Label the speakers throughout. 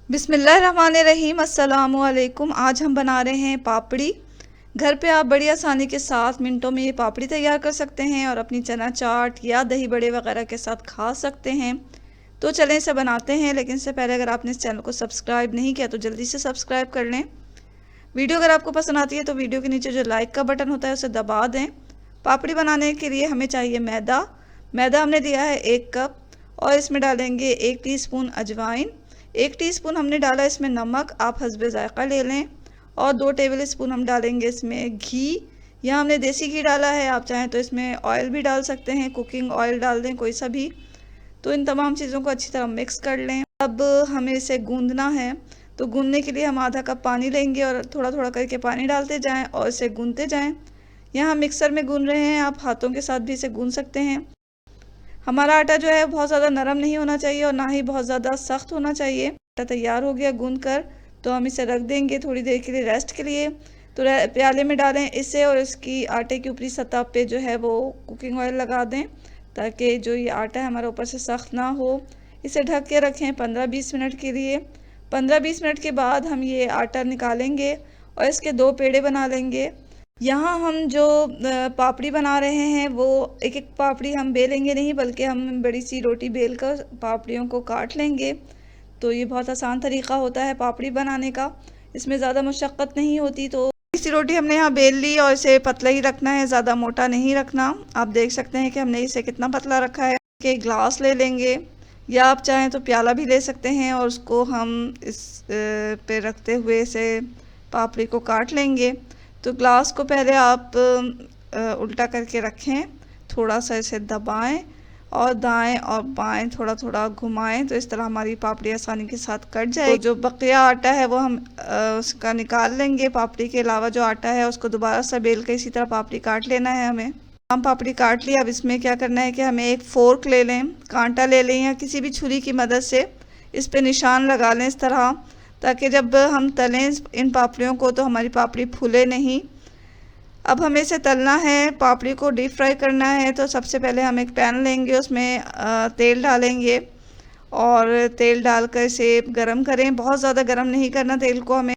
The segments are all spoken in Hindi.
Speaker 1: बिस्मिल्लाहिर्रहमानिर्रहीम अस्सलामुअलैकुम। आज हम बना रहे हैं पापड़ी। घर पे आप बड़ी आसानी के साथ मिनटों में ये पापड़ी तैयार कर सकते हैं और अपनी चना चाट या दही बड़े वगैरह के साथ खा सकते हैं। तो चलें इसे बनाते हैं, लेकिन इससे पहले अगर आपने इस चैनल को सब्सक्राइब नहीं किया तो जल्दी से सब्सक्राइब कर लें। वीडियो अगर आपको पसंद आती है तो वीडियो के नीचे जो लाइक का बटन होता है उसे दबा दें। पापड़ी बनाने के लिए हमें चाहिए मैदा हमने लिया है 1 कप, और इसमें डालेंगे 1 टीस्पून अजवाइन, 1 टीस्पून हमने डाला इसमें नमक, आप हस्बे ज़ायक़ा ले लें, और 2 टेबल स्पून हम डालेंगे इसमें घी। यहाँ हमने देसी घी डाला है, आप चाहें तो इसमें ऑयल भी डाल सकते हैं, कुकिंग ऑयल डाल दें कोई सा भी। तो इन तमाम चीज़ों को अच्छी तरह मिक्स कर लें। अब हमें इसे गूंदना है, तो गूंदने के लिए हम आधा कप पानी लेंगे और थोड़ा थोड़ा करके पानी डालते जाएं और इसे गूंदते जाएं। यहाँ मिक्सर में गूंद रहे हैं, आप हाथों के साथ भी इसे गूंद सकते हैं। हमारा आटा जो है बहुत ज़्यादा नरम नहीं होना चाहिए और ना ही बहुत ज़्यादा सख्त होना चाहिए। आटा तैयार हो गया गूंद कर, तो हम इसे रख देंगे थोड़ी देर के लिए रेस्ट के लिए। तो प्याले में डालें इसे और इसकी आटे की ऊपरी सतह पे जो है वो कुकिंग ऑयल लगा दें, ताकि जो ये आटा है हमारा ऊपर से सख्त ना हो। इसे ढक के रखें 15-20 मिनट के लिए। 15-20 मिनट के बाद हम ये आटा निकालेंगे और इसके 2 पेड़े बना लेंगे। यहाँ हम जो पापड़ी बना रहे हैं वो एक एक पापड़ी हम बेलेंगे नहीं, बल्कि हम बड़ी सी रोटी बेल कर पापड़ियों को काट लेंगे। तो ये बहुत आसान तरीका होता है पापड़ी बनाने का, इसमें ज़्यादा मशक्क़त नहीं होती। तो बड़ी सी रोटी हमने यहाँ बेल ली और इसे पतला ही रखना है, ज़्यादा मोटा नहीं रखना। आप देख सकते हैं कि हमने इसे कितना पतला रखा है। कि ग्लास ले लेंगे या आप चाहें तो प्याला भी ले सकते हैं, और उसको हम इस पे रखते हुए इसे पापड़ी को काट लेंगे। तो ग्लास को पहले आप उल्टा करके रखें, थोड़ा सा इसे दबाएं और दाएं और बाएं थोड़ा थोड़ा घुमाएं, तो इस तरह हमारी पापड़ी आसानी के साथ कट जाए। तो जो बकिया आटा है वो हम उसका निकाल लेंगे। पापड़ी के अलावा जो आटा है उसको दोबारा से बेल के इसी तरह पापड़ी काट लेना है हमें। हम पापड़ी काट लिया। अब इसमें क्या करना है कि हमें एक फोर्क ले लें, कांटा ले लें या किसी भी छुरी की मदद से इस पे निशान लगा लें इस तरह, ताकि जब हम तलें इन पापड़ियों को तो हमारी पापड़ी फूले नहीं। अब हमें इसे तलना है, पापड़ी को डीप फ्राई करना है। तो सबसे पहले हम एक पैन लेंगे, उसमें तेल डालेंगे और तेल डालकर इसे गरम करें। बहुत ज़्यादा गरम नहीं करना तेल को, हमें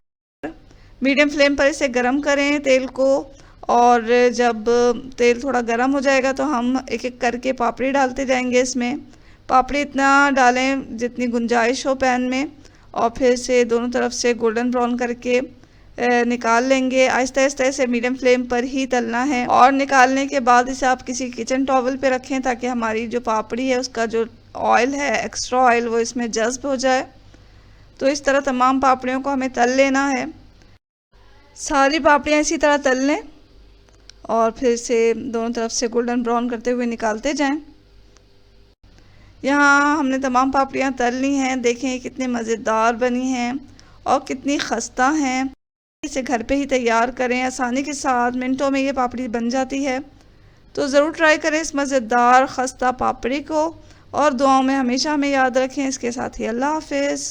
Speaker 1: मीडियम फ्लेम पर इसे गरम करें तेल को। और जब तेल थोड़ा गरम हो जाएगा तो हम एक एक करके पापड़ी डालते जाएंगे इसमें। पापड़ी इतना डालें जितनी गुंजाइश हो पैन में, और फिर से दोनों तरफ से गोल्डन ब्राउन करके निकाल लेंगे। आहिस्ता आहिस्ता इसे मीडियम फ्लेम पर ही तलना है, और निकालने के बाद इसे आप किसी किचन टॉवल पे रखें, ताकि हमारी जो पापड़ी है उसका जो ऑयल है, एक्स्ट्रा ऑयल, वो इसमें जज्ब हो जाए। तो इस तरह तमाम पापड़ियों को हमें तल लेना है। सारी पापड़ियाँ इसी तरह तल लें और फिर से दोनों तरफ से गोल्डन ब्राउन करते हुए निकालते जाएं। यहाँ हमने तमाम पापड़ियाँ तल ली हैं। देखें कितनी मज़ेदार बनी हैं और कितनी खस्ता हैं। इसे घर पे ही तैयार करें, आसानी के साथ मिनटों में ये पापड़ी बन जाती है। तो ज़रूर ट्राई करें इस मज़ेदार खस्ता पापड़ी को, और दुआओं में हमेशा हमें याद रखें। इसके साथ ही अल्लाह हाफ़िज़।